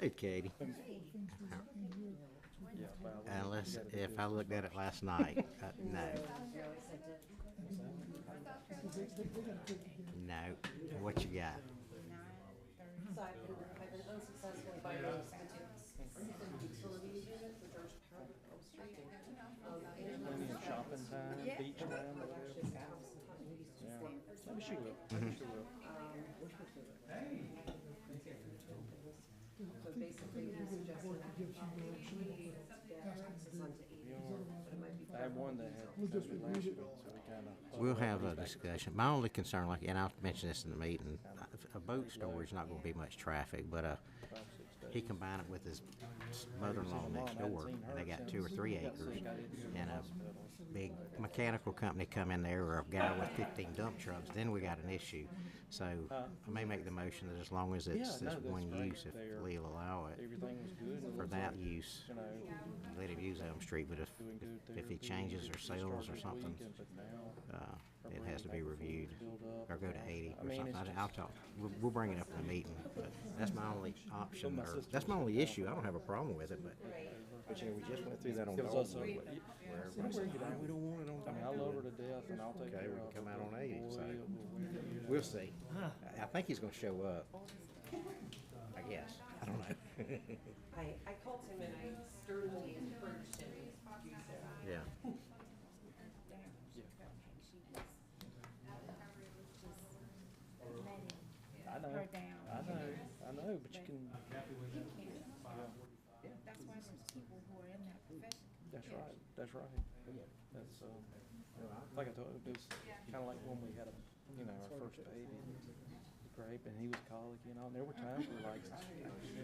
Hey, Katie. Unless, if I looked at it last night, no. No. What you got? So I've been unsuccessfully buying utility units, which are on street. Plenty of shopping time, beach time, or whatever. Yeah. Maybe she will. Maybe she will. So basically, he suggested access onto 80, but it might be. I had one that had something last week, so we kind of. We'll have a discussion. My only concern, like, and I'll mention this in the meeting, a boat storage not going to be much traffic, but he combined it with his mother-in-law next door, and they got 2 or 3 acres, and a big mechanical company come in there, or a guy with 15 dump trucks, then we got an issue. So I may make the motion that as long as it's this one use, if we'll allow it Everything was good. and for it that was, use, You know, let him use Elm Street, but doing good if there. he changes or sells or something, But now, it has to be reviewed, build up. or go to 80 I or mean, something. it's I'll talk, we'll bring it up in the meeting, but that's my only option, or that's my only issue. I don't have a problem with it, but you know, we just went through that on It was also, Dogwood, yeah, where everybody said, "Oh, we don't want it on I mean, I love her to death, and I'll take Okay, care we of can come her, out on but 80, boy, so. it will- We'll see. I think he's gonna show up. I guess. I don't know. I called him and I sternly encouraged him to use it. Yeah. I know, her down. I know, but you can, That's why there's people who are in that profession. that's right, that's, like I told you, it was kinda like when we had our first baby, grape, and he was colicky and all, and there were times where like,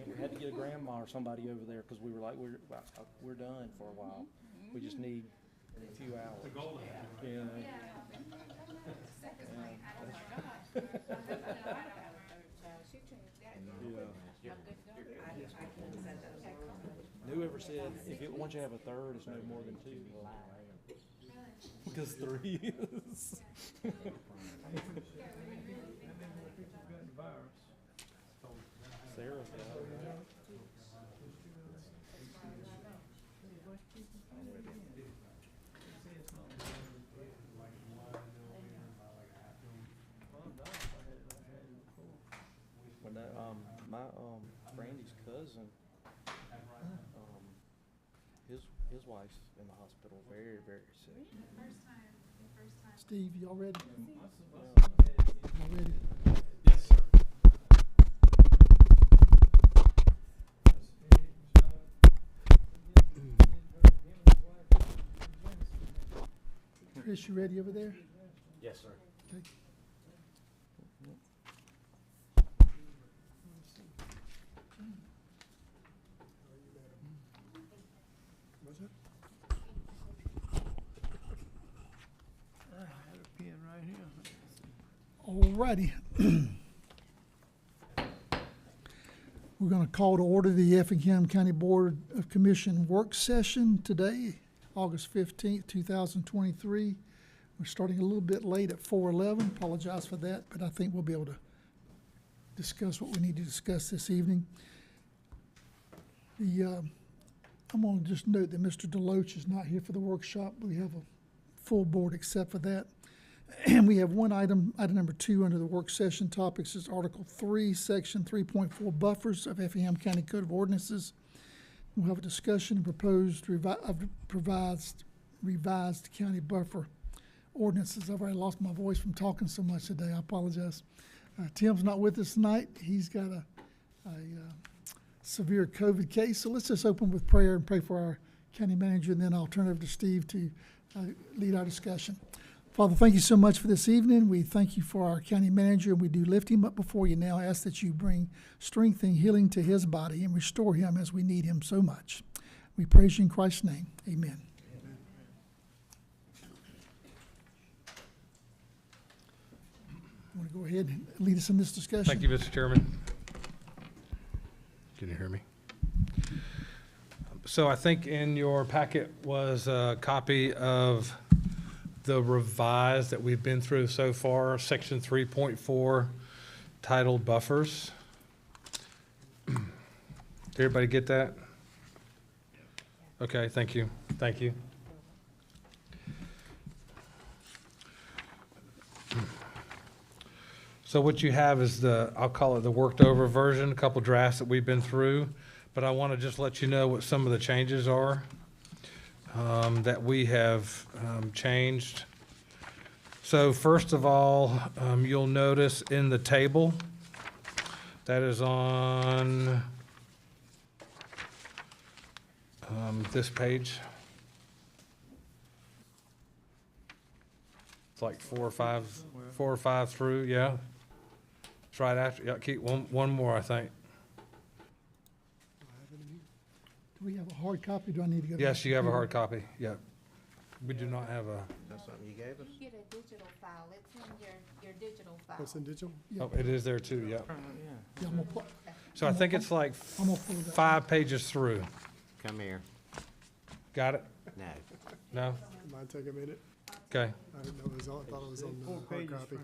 we had to get a grandma or somebody over there, cause we were like, we're done for a while. We just need a few hours. You know? Whoever said, once you have a third, it's no more than 2, because 3 is. Sarah's got it. When that, my Brandy's cousin, his wife's in the hospital, very, very sick. Steve, y'all ready? Yeah. Y'all ready? Chris, you ready over there? Yes, sir. Okay. What's that? I had a pen right here. All righty. We're going to call to order the Effingham County Board of Commission work session today, August 15th, 2023. We're starting a little bit late at 4:11. Apologize for that, but I think we'll be able to discuss what we need to discuss this evening. I'm going to just note that Mr. Deloach is not here for the workshop. We have a full board except for that. And we have one item number 2 under the work session topics is Article 3, Section 3.4 buffers of Effingham County Code of Ordinances. We'll have a discussion of proposed revised county buffer ordinances. I've already lost my voice from talking so much today. I apologize. Tim's not with us tonight. He's got a severe COVID case. So let's just open with prayer and pray for our county manager, and then I'll turn it over to Steve to lead our discussion. Father, thank you so much for this evening. We thank you for our county manager, and we do lift him up before you now. Ask that you bring strength and healing to his body and restore him as we need him so much. We praise you in Christ's name. Amen. You want to go ahead and lead us in this discussion? Thank you, Mr. Chairman. Can you hear me? So I think in your packet was a copy of the revised that we've been through so far, section 3.4, titled buffers. Everybody get that? Okay, thank you, thank you. So what you have is I'll call it the worked over version, a couple drafts that we've been through, but I want to just let you know what some of the changes are that we have changed. So first of all, you'll notice in the table that is on this page. It's like four or five through, yeah. It's right after, yeah, keep one more, I think. Do we have a hard copy? Do I need to go? to Yes, the you have a computer? hard copy, yeah. We do not have a, That's something you gave us? You get a digital file, it's in your digital file. What's in digital? Yeah. oh, it is there too, yeah. Yeah, I'm gonna pu- So I think it's like I'm gonna pull it up. 5 pages through. Come here. Got it? No. No? Might take a minute. Okay. I didn't know it was on, I thought it was on the hard copy.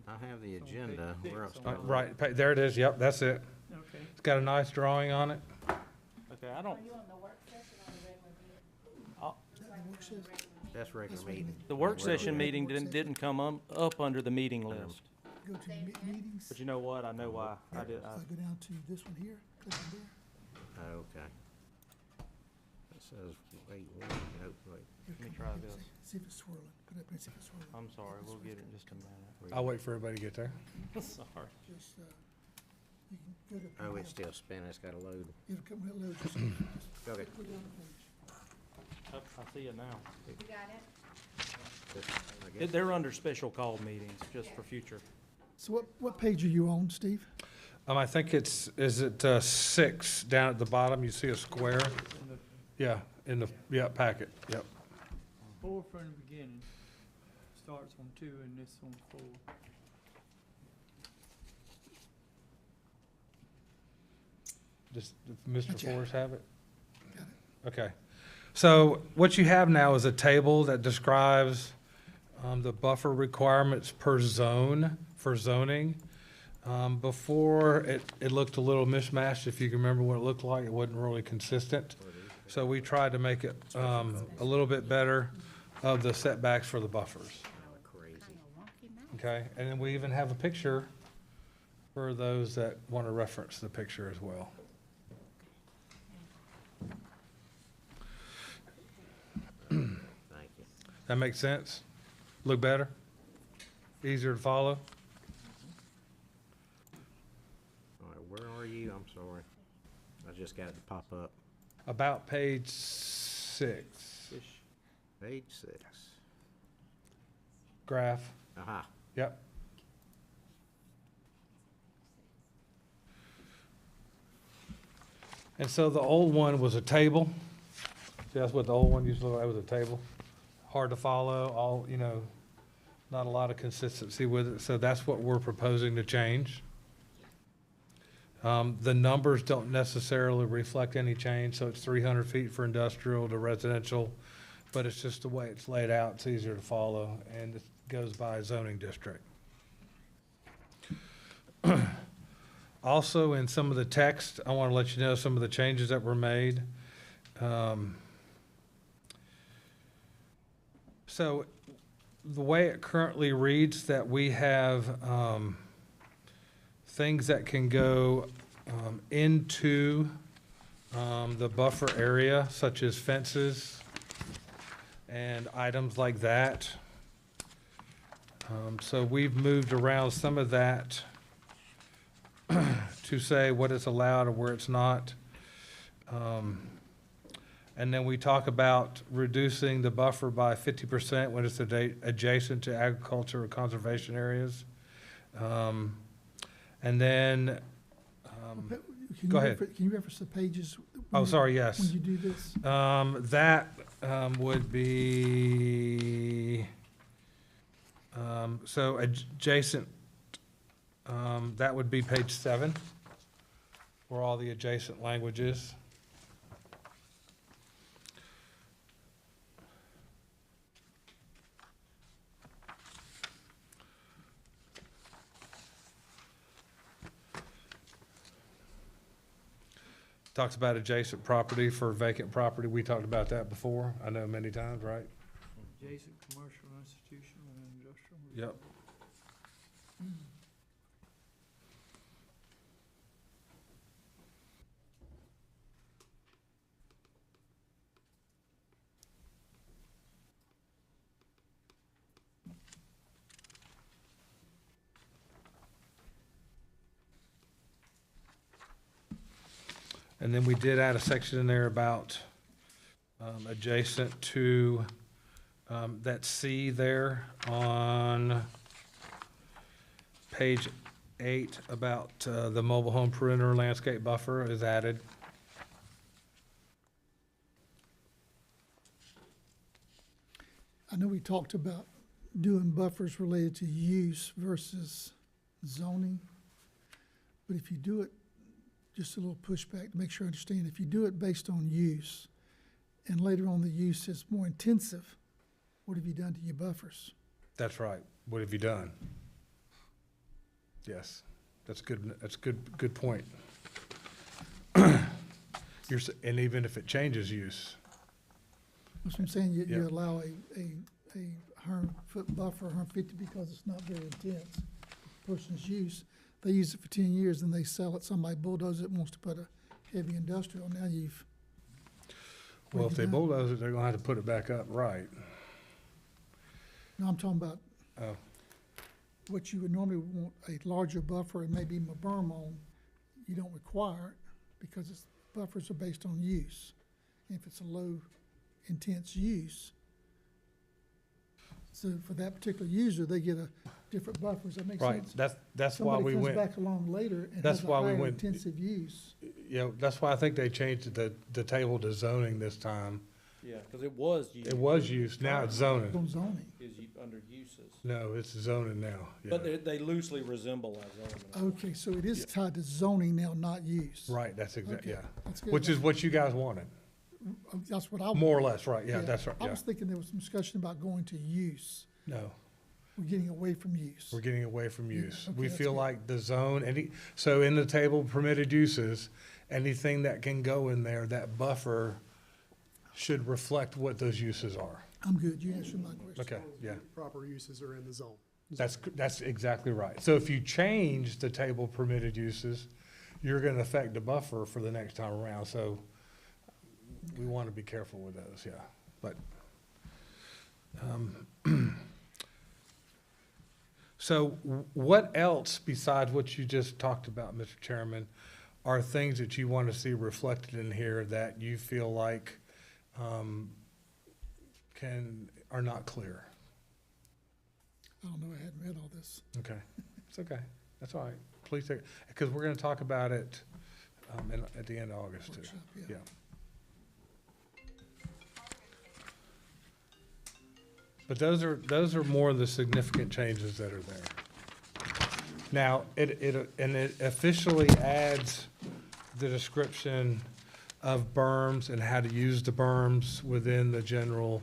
I have the agenda. We're up Right, there it is, yep, that's it. Okay. It's got a nice drawing on it. Okay, I don't, Are you on the work session or the regular meeting? The work session? That's regular meeting. the work Regular session meeting didn't come up under the meeting list. Go to meetings. But you know what? I know why. I did, So go down to this one here, click on there. Oh, okay. It says, wait, nope, wait. Here, Let me come try here, this. See if it's swirling. Put it up and see if it's swirling. I'm sorry, we'll get it in just a minute. I'll wait for everybody to get there. Sorry. Just, you can go to. Oh, it's still spinning. It's got to load. It'll come, it'll load. Just Okay. click on the page. Oh, I see it now. You got it? I guess- They're under special call meetings, just for future. So what page are you on, Steve? I think is it 6 down at the bottom? You see a square? Yeah, packet, yep. 4 from the beginning, starts on 2 and this on 4. Does Mr. Gotcha. Forrest have it? Got Okay. So what you have now is a table that describes the buffer requirements per zone for zoning. Before, it looked a little mismatched. If you can remember what it looked like, it wasn't really consistent. So we tried to make it a little bit better of the setbacks for the buffers. Crazy. Okay, and then we even have a picture for those that want to reference the picture as well. Thank you. That makes sense? Look better? Easier to follow? All right, where are you? I'm sorry. I just got it to pop up. About page 6, Page 6. graph, Aha. yep. And so the old one was a table. See, that's what the old one used to look like, was a table. Hard to follow, not a lot of consistency with it, so that's what we're proposing to change. The numbers don't necessarily reflect any change, so it's 300 feet for industrial to residential, but it's just the way it's laid out, it's easier to follow, and it goes by zoning district. Also, in some of the text, I want to let you know some of the changes that were made. So the way it currently reads, that we have things that can go into the buffer area, such as fences and items like that. So we've moved around some of that to say what is allowed or where it's not. And then we talk about reducing the buffer by 50% when it's adjacent to agriculture or conservation areas. And then, Can you go ahead. Can you reference the pages? oh, sorry, When yes. you do this? That would be, so adjacent, that would be page 7, where all the adjacent language is. Talks about adjacent property for vacant property. We talked about that before, I know many times, right? Adjacent commercial, institutional, and industrial. Yep. And then we did add a section in there about adjacent to that C there on page 8 about the mobile home perimeter landscape buffer is added. I know we talked about doing buffers related to use versus zoning, but if you do it, just a little pushback to make sure I understand, if you do it based on use, and later on the use is more intensive, what have you done to your buffers? That's right. What have you done? Yes, that's good. That's good point. And even if it changes use, That's what I'm saying, you Yeah. allow a 100-foot buffer, 150, because it's not very intense. Person's use, they use it for 10 years, and they sell it, somebody bulldozes it, wants to put a heavy industrial, now you've. well, what if have they you done? bulldoze it, they're gonna have to put it back up, right? No, I'm talking about Oh, what you would normally want a larger buffer and maybe even a berm on, you don't require it, because it's, buffers are based on use. And if it's a low intense use, so for that particular user, they get a different buffer, does that make right. sense? That's why we Somebody went. comes back along later and That's has a why we higher went- intensive use. Yeah, that's why I think they changed the table to zoning this time. Yeah, because it was used. It was used, now it's zoning. On zoning. Is under uses. No, it's zoning now, yeah. But they loosely resemble our zoning. Okay, so it is tied to zoning now, not use. Right, that's exactly, Okay, yeah. that's good. Which is what you guys wanted, That's what I. more or less, right, yeah, yeah. that's right, I yeah. was thinking there was some discussion about going to use. No, We're getting away from use. we're getting away from Yeah, use. okay, We that's feel good. like the zone, so in the table permitted uses, anything that can go in there, that buffer should reflect what those uses are. I'm good, you answered my question. Okay, yeah. Proper uses are in the zone. That's exactly right. So if you change the table permitted uses, you're gonna affect the buffer for the next time around, so we wanna be careful with those, yeah, but. So what else besides what you just talked about, Mr. Chairman, are things that you wanna see reflected in here that you feel like, are not clear? I don't know, I hadn't read all this. Okay, it's okay, that's all right. Please take, because we're gonna talk about it, at the end of August too. Workshop, yeah. Yeah. But those are more of the significant changes that are there. Now, it officially adds the description of berms and how to use the berms within the general,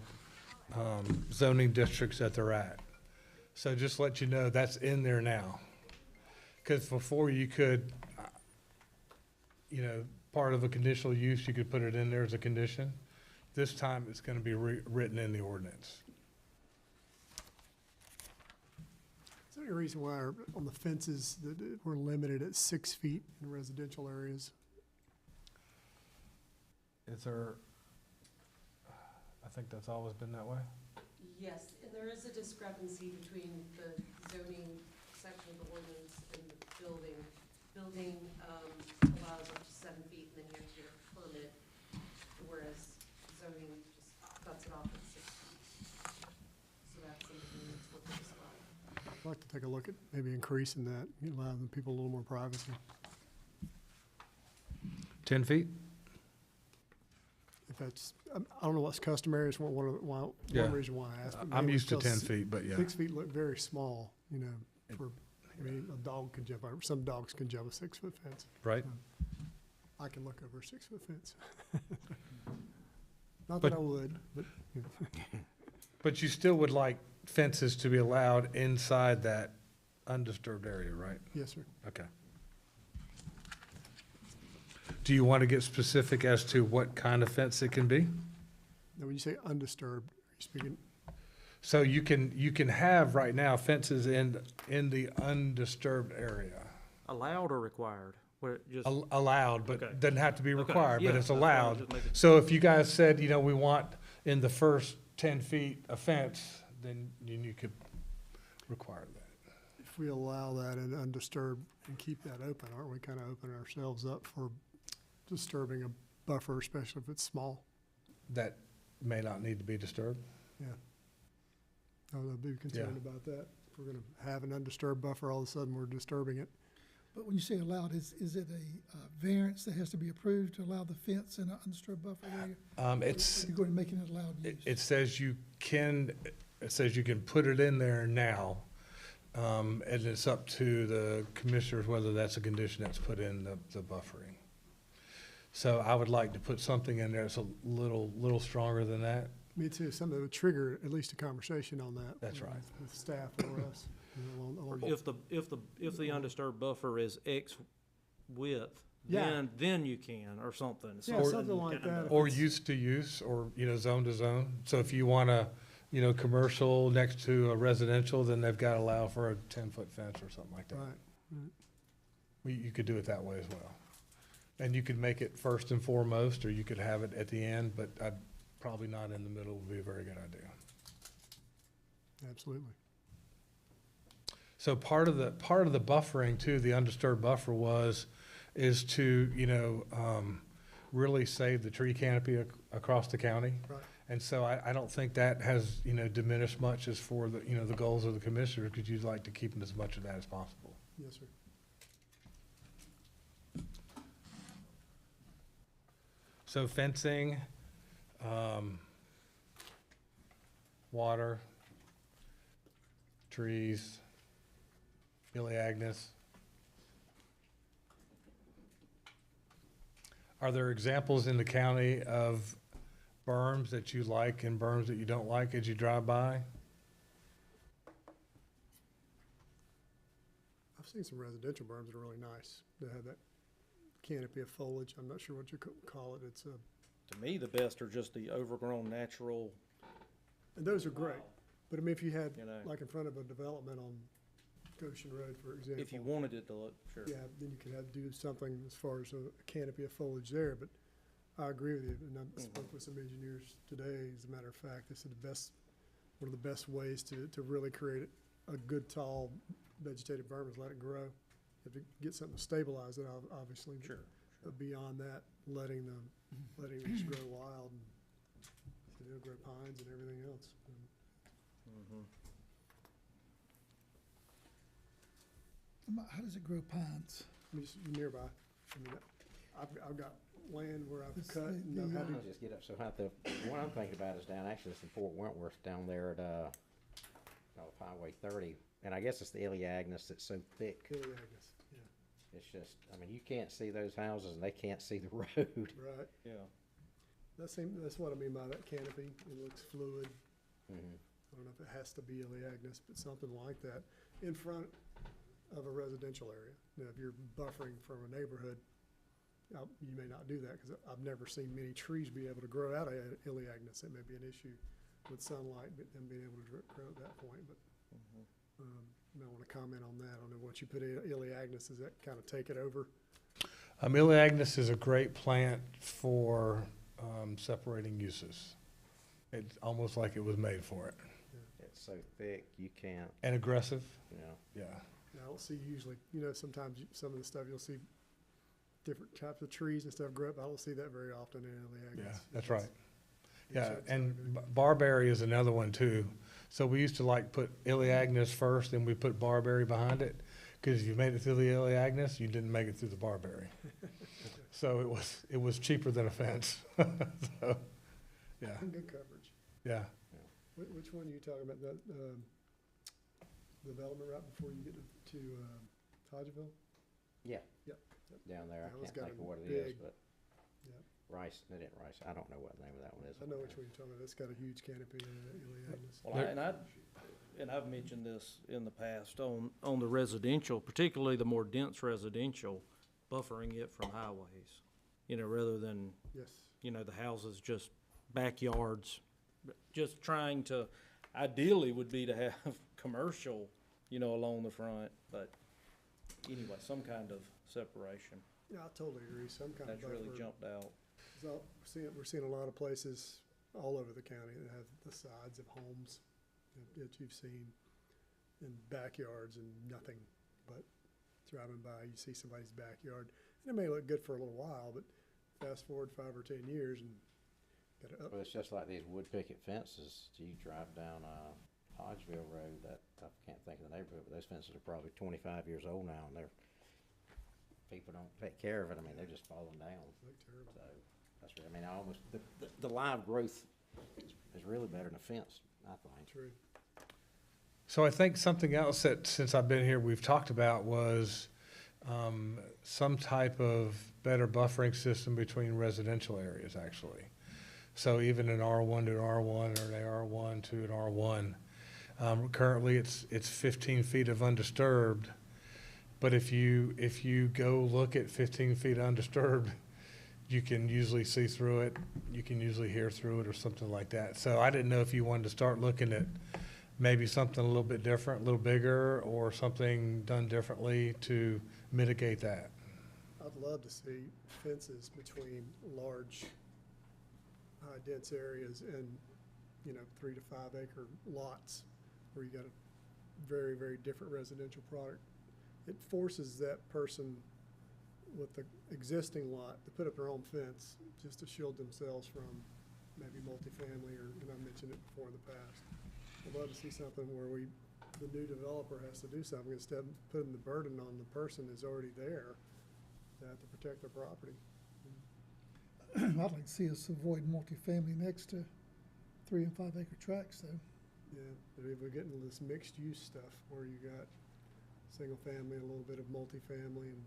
zoning districts that they're at. So just let you know, that's in there now. Because before you could, part of a conditional use, you could put it in there as a condition. This time, it's gonna be written in the ordinance. Is there any reason why on the fences that we're limited at 6 feet in residential areas? Is there, I think that's always been that way. Yes, and there is a discrepancy between the zoning section of the ordinance and the building. Building allows up to 7 feet, and then you have to get a permit, whereas zoning just cuts it off at 6 feet. So that's something we need to look at as well. I'd like to take a look at maybe increasing that, allowing people a little more privacy. 10 feet? If that's, I don't know what's customary, it's one Yeah. reason why I asked. but I'm maybe used to still 10 feet, but yeah. 6 feet look very small, for, a dog can jump over, some dogs can jump a 6-foot fence. Right? I can look over a 6-foot fence. Not But- that I would, but. But you still would like fences to be allowed inside that undisturbed area, right? Yes, sir. Okay. Do you want to get specific as to what kind of fence it can be? Now, when you say undisturbed, are you speaking, So you can have right now fences in the undisturbed area. Allowed or required? Where it just, Allowed, but Okay. doesn't have to be Okay, required, yeah, but it's that's why I was allowed. just making- So if you guys said, you know, we want in the first 10 feet a fence, then you could require that. if we allow that in undisturbed and keep that open, aren't we kind of opening ourselves up for disturbing a buffer, especially if it's small? That may not need to be disturbed. Yeah. I would be concerned about that. If we're gonna have an undisturbed buffer, all of a sudden we're disturbing it. But when you say allowed, is it a variance that has to be approved to allow the fence in an undisturbed buffer area? It's, You're going to make it allowed use? it says you can put it in there now. And it's up to the commissioners whether that's a condition that's put in the buffering. So I would like to put something in there that's a little stronger than that. Me too. Something that would trigger at least a conversation on that. That's right. With staff or us. You know, along- if the undisturbed buffer is X width, Yeah. then you can, or something. Yeah, something like kind of- that. Or use to use, or, you know, zone to zone. So if you want a, you know, commercial next to a residential, then they've got to allow for a 10-foot fence or something like that. Right. You could do it that way as well. And you could make it first and foremost, or you could have it at the end, but probably not in the middle would be a very good idea. Absolutely. So part of the buffering too, the undisturbed buffer is to, you know, really save the tree canopy across the county. Right. And so I don't think that has, you know, diminished much as for the, you know, the goals of the commissioner, because you'd like to keep as much of that as possible. Yes, sir. So fencing, water, trees, Agnes. Are there examples in the county of berms that you like and berms that you don't like as you drive by? I've seen some residential berms that are really nice. They have that canopy of foliage. I'm not sure what you call it. It's To me, the best are just the overgrown natural, and those are great. But I mean, if you had, you know, like in front of a development on Goshen Road, for example. if you wanted it to look, sure. Yeah, then you could do something as far as a canopy of foliage there, but I agree with you, and I spoke with some engineers today, as a matter of fact, they said one of the best ways to really create a good tall vegetative berm is let it grow. You have to get something to stabilize it, obviously. Sure. But beyond that, letting them just grow wild, and so they'll grow pines and everything else. Mhm. How does it grow pines? I mean, just nearby, I mean, I've got land where I've It's cut, and I've the, had to I'll just get up so high. The one I'm thinking about is down, actually, it's in Fort Wentworth down there at, Highway 30. And I guess it's the Agnes that's so thick. kill the Agnes, yeah, It's just, I mean, you can't see those houses and they can't see the road. right. Yeah. That's what I mean by that canopy. It looks fluid. Mhm. I don't know if it has to be Agnes, but something like that in front of a residential area. Now, if you're buffering from a neighborhood, you may not do that, because I've never seen many trees be able to grow out of Agnes. It may be an issue with sunlight, but them being able to grow at that point, but, you might want to comment on that. I don't know what you put in Agnes, does that kind of take it over? Agnes is a great plant for separating uses. It's almost like it was made for it. It's so thick, you can't, And aggressive, you know. yeah. I don't see usually, sometimes some of the stuff you'll see different types of trees and stuff grow up. I don't see that very often in Agnes. Yeah, that's right. It's Yeah, outside and of it. barberry is another one too. So we used to like put Agnes first, and we put barberry behind it, because if you made it through the Agnes, you didn't make it through the barberry. So it was cheaper than a fence. So, yeah, Good coverage. yeah. Which one are you talking about, that, development right before you get to Hodgeville? Yeah. Yep. Down there, I That one's can't got think a of what it is, big- but Yep. Rice, they didn't Rice, I don't know what the name of that one is. I know which one you're talking about. It's got a huge canopy in it, Agnes. Well, I've mentioned this in the past, on the residential, particularly the more dense residential, buffering it from highways. rather than, Yes. the houses just backyards. Just trying to, ideally would be to have commercial, along the front, but anyway, some kind of separation. Yeah, I totally agree. Some kind of That's really buffer. jumped out. So we're seeing a lot of places all over the county that have the sides of homes that you've seen in backyards and nothing but driving by, you see somebody's backyard. And it may look good for a little while, but fast forward 5 or 10 years and got to Well, it's just like these wood picket fences. You drive down, Hodgeville Road, I can't think of the neighborhood, but those fences are probably 25 years old now, and people don't take care of it. I mean, they're just falling down. look terrible. So, that's really, I mean, the live growth is really better than a fence, I think. True. So I think something else that, since I've been here, we've talked about was some type of better buffering system between residential areas, actually. So even an R1 to an R1 or an AR1 to an R1. Currently, it's 15 feet of undisturbed, but if you go look at 15 feet undisturbed, you can usually see through it, you can usually hear through it or something like that. So I didn't know if you wanted to start looking at maybe something a little bit different, a little bigger, or something done differently to mitigate that. I'd love to see fences between large, dense areas and, 3 to 5 acre lots where you got a very, very different residential product. It forces that person with the existing lot to put up their own fence just to shield themselves from maybe multifamily and I mentioned it before in the past. I'd love to see something where the new developer has to do something instead of putting the burden on the person who's already there to have to protect their property. I'd like to see us avoid multifamily next to 3 and 5 acre tracts though. Yeah, but if we're getting into this mixed use stuff where you got single family, a little bit of multifamily, and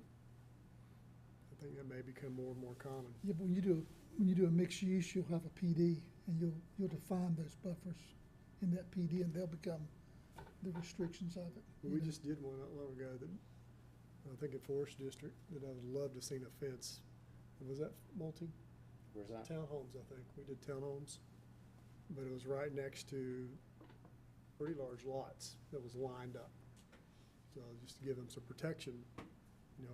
I think that may become more and more common. Yeah, but when you do a mixed use, you'll have a PD and you'll define those buffers in that PD and they'll become the restrictions of it. But we just did one not long ago that, I think in Forest District, that I would love to seen a fence. Was that multi? Where's that? Townhomes, I think. We did townhomes, but it was right next to pretty large lots that was lined up. So just to give them some protection,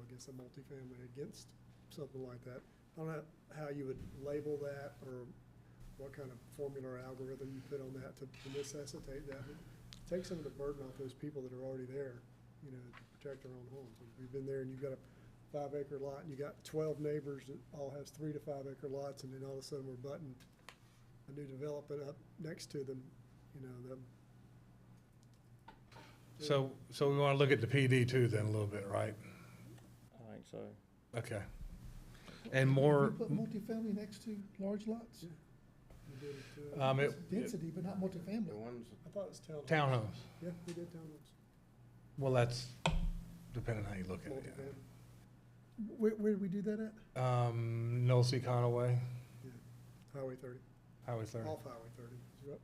against a multifamily, against something like that. I don't know how you would label that or what kind of formula or algorithm you put on that to necessitate that. But take some of the burden off those people that are already there, to protect their own homes. If you've been there and you've got a 5 acre lot and you got 12 neighbors that all has 3 to 5 acre lots, and then all of a sudden we're butting a new development up next to them, So we want to look at the PD too then a little bit, right? I think so. Okay. And Have more, you put multifamily next to large lots? Yeah. we did it, Density, but not multifamily. The ones, I thought it was townhomes. townhomes. Yeah, we did townhomes. Well, that's depending on how you look at it. Multifamily. Where did we do that at? Yeah. Nolte Conaway, Highway 30, Highway 30, off Highway 30. Is it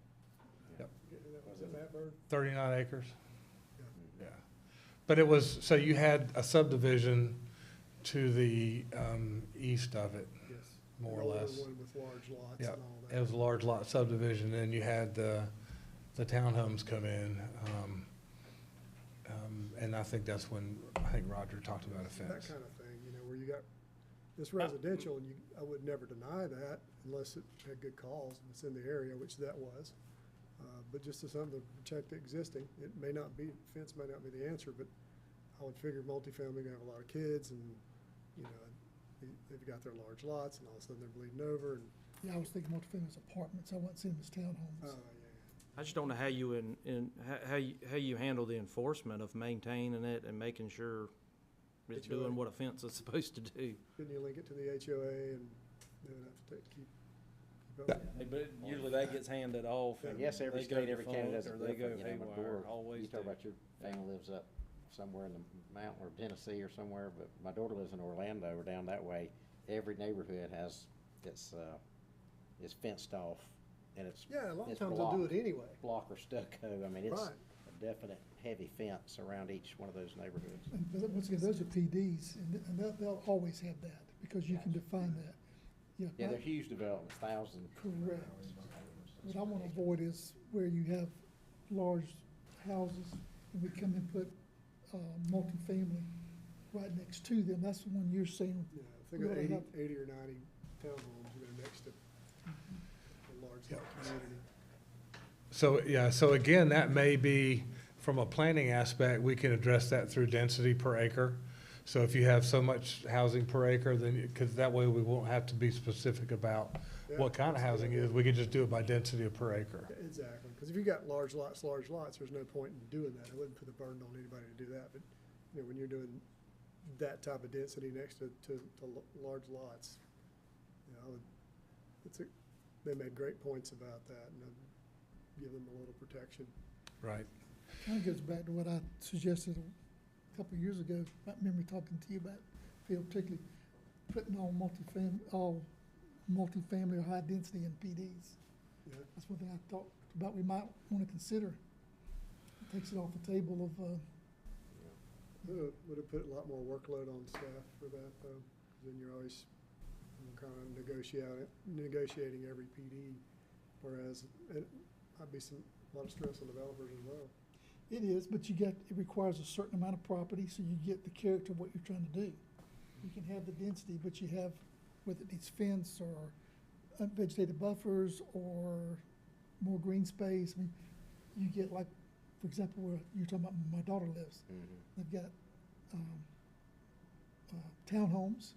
Yep. Was it Matt Bird? 39 acres. Yeah. Yeah. But it was, so you had a subdivision to the east of it, Yes. more An or older less. one with large lots Yeah. and all that. It was a large lot subdivision, and you had the townhomes come in. And I think that's when, I think Roger talked about a That fence. kind of thing, where you got, it's residential, and I would never deny that unless it had good calls and it's in the area, which that was. But just as something to protect the existing, it may not be, fence may not be the answer, but I would figure multifamily gonna have a lot of kids and, they've got their large lots and all of a sudden they're bleeding over and, Yeah, I was thinking multifamily was apartments. I wasn't seeing them as townhomes. yeah. I just don't know how you how you handle the enforcement of maintaining it and making sure it's HOA. doing what a fence is supposed to do. Couldn't you link it to the HOA and they would have to keep Yeah. up? But usually that gets handed off. I and guess every they go state, every county defunct, does it or they go different, my haywire, daughter, always you talk do. about your family lives up somewhere in the mountain or Tennessee or somewhere, but my daughter lives in Orlando or down that way. Every neighborhood has, is fenced off, and it's Yeah, a lot of It's times they'll do blocked. it anyway. block or stucco. I mean, it's Right. a definite heavy fence around each one of those neighborhoods. And once again, those are PDs and they'll always have that because you can define that. Yeah, right? they're huge developments, thousands. Correct. What I wanna avoid is where you have large houses and we come and put, multifamily right next to them. That's the one you're saying. Yeah, if they got 80 or 90 townhomes, next to a large Yeah. community. So, yeah, so again, that may be, from a planning aspect, we can address that through density per acre. So if you have so much housing per acre, then, because that way we won't have to be specific about what kind of housing it is, we can just do it by density per acre. Yeah, exactly, because if you got large lots, there's no point in doing that. I wouldn't put the burden on anybody to do that, but, when you're doing that type of density next to large lots, I would, they made great points about that, and I'd give them a little protection. Right. Kind of goes back to what I suggested a couple of years ago. I remember talking to you about, Phil, particularly putting all multifamily or high density in PDs. Yeah. That's one thing I thought about we might want to consider. It takes it off the table of, Would have put a lot more workload on staff for that, though, 'cause then you're always kind of negotiating every PD, whereas it might be a lot of stress on developers as well. it is, but it requires a certain amount of property, so you get the character of what you're trying to do. You can have the density, but you have, whether it needs fence or vegetated buffers or more green space. I mean, you get like, for example, where you're talking about my daughter lives. They've got townhomes.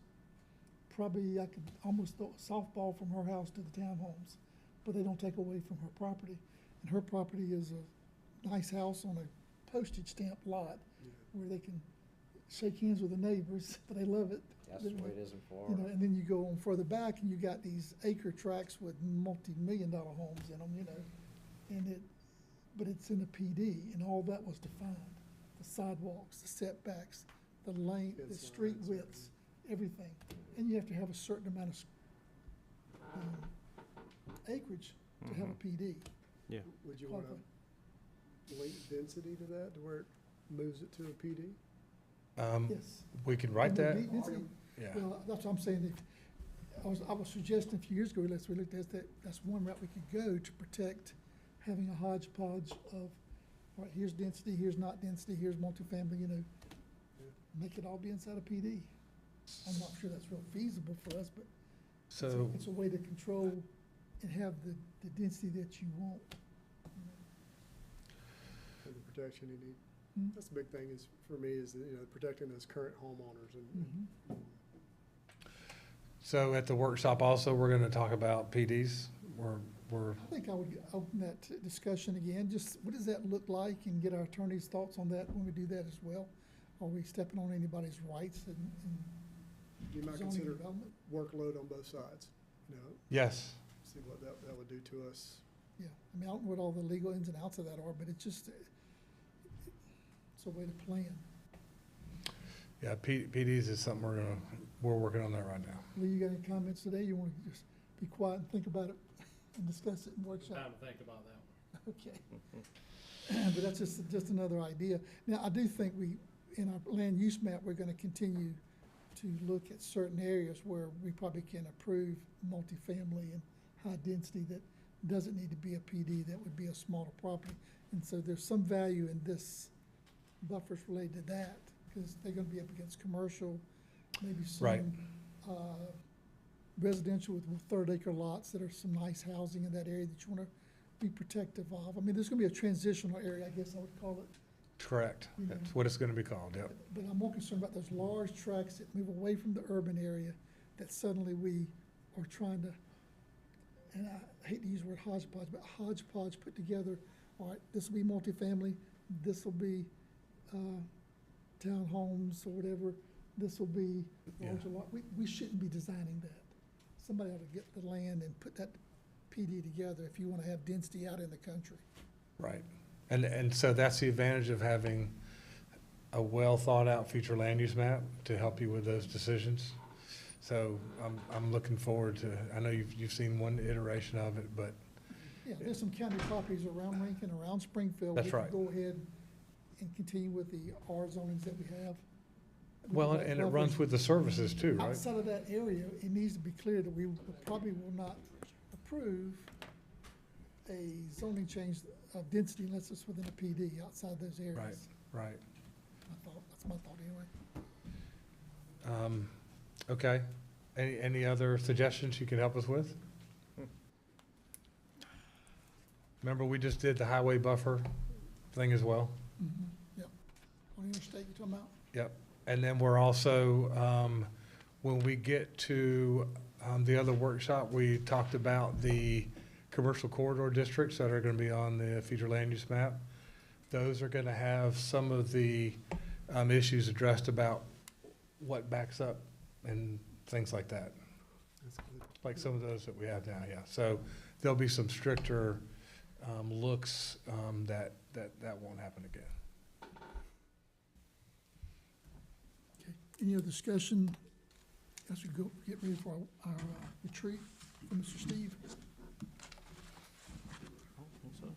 Probably I could almost throw a softball from her house to the townhomes, but they don't take away from her property. And her property is a nice house on a postage stamp lot where they can shake hands with the neighbors, but they love it. That's the way it is in Florida. And then you go on further back and you got these acre tracts with multi-million-dollar homes in them, and but it's in a PD, and all that was defined. The sidewalks, the setbacks, the lane, the Fence street lines, widths, everything. And you have to have a certain amount of acreage to have a PD. Would you want to link density to that, to where it moves it to a PD? Yes. We could write And that, the density- yeah. Well, that's what I'm saying. I was suggesting a few years ago, we looked at that, that's one route we could go to protect having a hodgepodge of, all right, here's density, here's not density, here's multifamily, make it all be inside a PD. I'm not sure that's real feasible for us, but So, it's a way to control and have the density that you want. For the protection you need. Mhm. That's the big thing is, for me, is, protecting those current homeowners and, Mhm. so at the workshop also, we're gonna talk about PDs. We're, I think I would open that discussion again, just what does that look like, and get our attorney's thoughts on that when we do that as well. Are we stepping on anybody's rights in you might zoning consider development? workload on both sides, yes, see what that would do to us. Yeah, I mean, I don't know what all the legal ins and outs of that are, but it's just, it's a way to plan. yeah, PDs is something we're working on that right now. Lee, you got any comments today? You want to just be quiet and think about it and discuss it in workshop? Time to think about that one. Okay. But that's just another idea. Now, I do think in our land use map, we're gonna continue to look at certain areas where we probably can approve multifamily and high density that doesn't need to be a PD, that would be a smaller property. And so there's some value in this buffers related to that, because they're gonna be up against commercial, maybe Right. some, residential with third acre lots that are some nice housing in that area that you wanna be protective of. I mean, there's gonna be a transitional area, I guess I would call it. Correct. You know. That's what it's gonna be called, yep. But I'm more concerned about those large tracts that move away from the urban area, that suddenly we are trying to, and I hate to use the word hodgepodge, but hodgepodge put together, all right, this will be multifamily, this will be, townhomes or whatever, this will be larger lot. We shouldn't be designing that. Somebody ought to get the land and put that PD together if you wanna have density out in the country. Right. And so that's the advantage of having a well-thought-out future land use map to help you with those decisions. So I'm looking forward to, I know you've seen one iteration of it, but Yeah, there's some county properties around Lincoln, around Springfield. That's We can right. go ahead and continue with the R zonings that we have. Well, and it runs with the services too, right? Outside of that area, it needs to be clear that we probably will not approve a zoning change of density unless it's within a PD outside those areas. Right. That's my thought anyway. Okay. Any other suggestions you can help us with? Remember, we just did the highway buffer thing as well? Yep. On the interstate you're talking about? Yep. And then we're also, when we get to the other workshop, we talked about the commercial corridor districts that are going to be on the future land use map. Those are going to have some of the issues addressed about what backs up and things like that. That's good. Like some of those that we have now, yeah. So there'll be some stricter looks that won't happen again. Okay. Any other discussion as we go get ready for our retreat from Mr. Steve?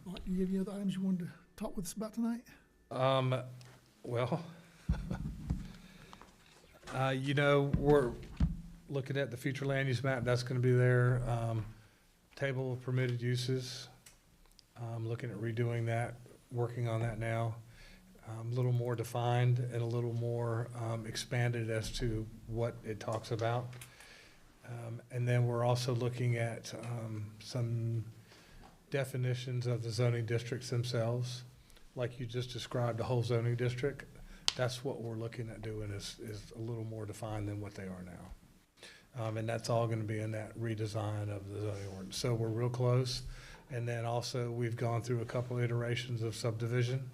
All right, do you have any other items you wanted to talk with us about tonight? Well, we're looking at the future land use map, that's gonna be there. Table of permitted uses, looking at redoing that, working on that now. A little more defined and a little more expanded as to what it talks about. And then we're also looking at some definitions of the zoning districts themselves. Like you just described, the whole zoning district, that's what we're looking at doing is a little more defined than what they are now. And that's all gonna be in that redesign of the zoning ordinance. So we're real close. And then also, we've gone through a couple iterations of subdivision,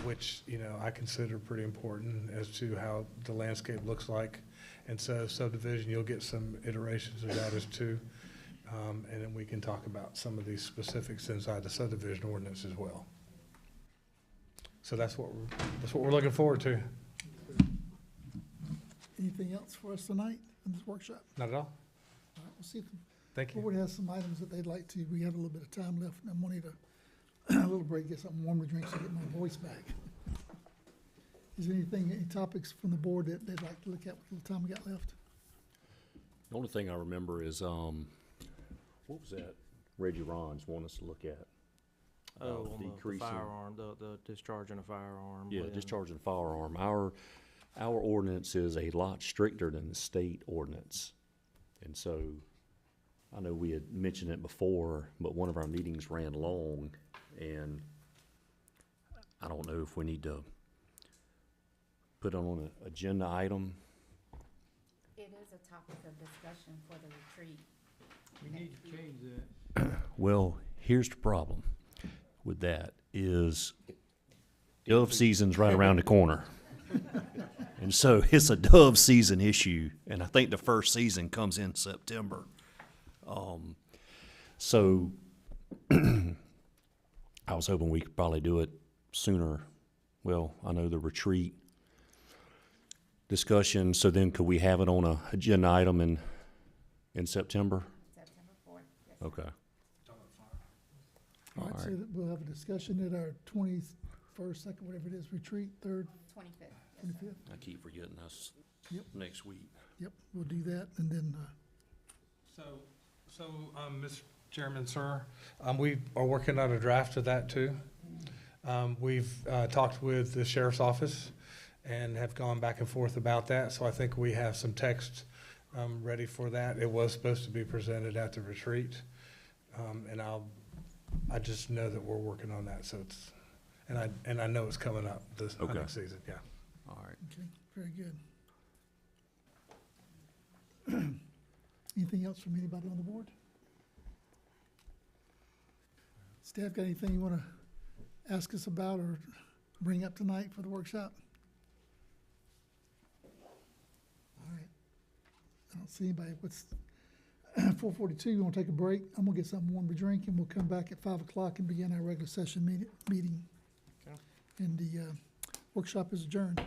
which, I consider pretty important as to how the landscape looks like. And so subdivision, you'll get some iterations of that as too. And then we can talk about some of these specifics inside the subdivision ordinance as well. So that's what we're looking forward to. Anything else for us tonight in this workshop? Not at all? All right, we'll see if Thank the you. board has some items that they'd like to. We have a little bit of time left, and I'm gonna need a little break, get something warm to drink to get my voice back. Is there any topics from the board that they'd like to look at with the little time we got left? The only thing I remember is, what was that Reggie Rons wanted us to look at? Oh, on the decreasing- firearm, the discharging a firearm. Yeah, discharging a firearm. Our ordinance is a lot stricter than the state ordinance. And so, I know we had mentioned it before, but one of our meetings ran long, and I don't know if we need to put it on an agenda item. It is a topic of discussion for the retreat. We need to change that. Well, here's the problem with that is dove season's right around the corner. And so it's a dove season issue, and I think the first season comes in September. So I was hoping we could probably do it sooner. Well, I know the retreat discussion, so then could we have it on a agenda item in September? September 4th. Yes, sir. Okay. All right, so Alright. that we'll have a discussion at our 21st, second, whatever it is, retreat, 3rd, 25th. 25th. I keep forgetting that's Yep. next week. Yep, we'll do that, and then, So, Mr. Chairman, sir, we are working on a draft of that too. We've talked with the sheriff's office and have gone back and forth about that, so I think we have some text ready for that. It was supposed to be presented at the retreat, and I just know that we're working on that, so it's, and I know it's coming up this hunting Okay. season, yeah. All right. okay, very good. Anything else from anybody on the board? Staff, got anything you want to ask us about or bring up tonight for the workshop? All right. I don't see anybody. What's 4:42? You want to take a break? I'm gonna get something warm to drink, and we'll come back at 5 o'clock and begin our regular session meeting. Okay. And the workshop is adjourned.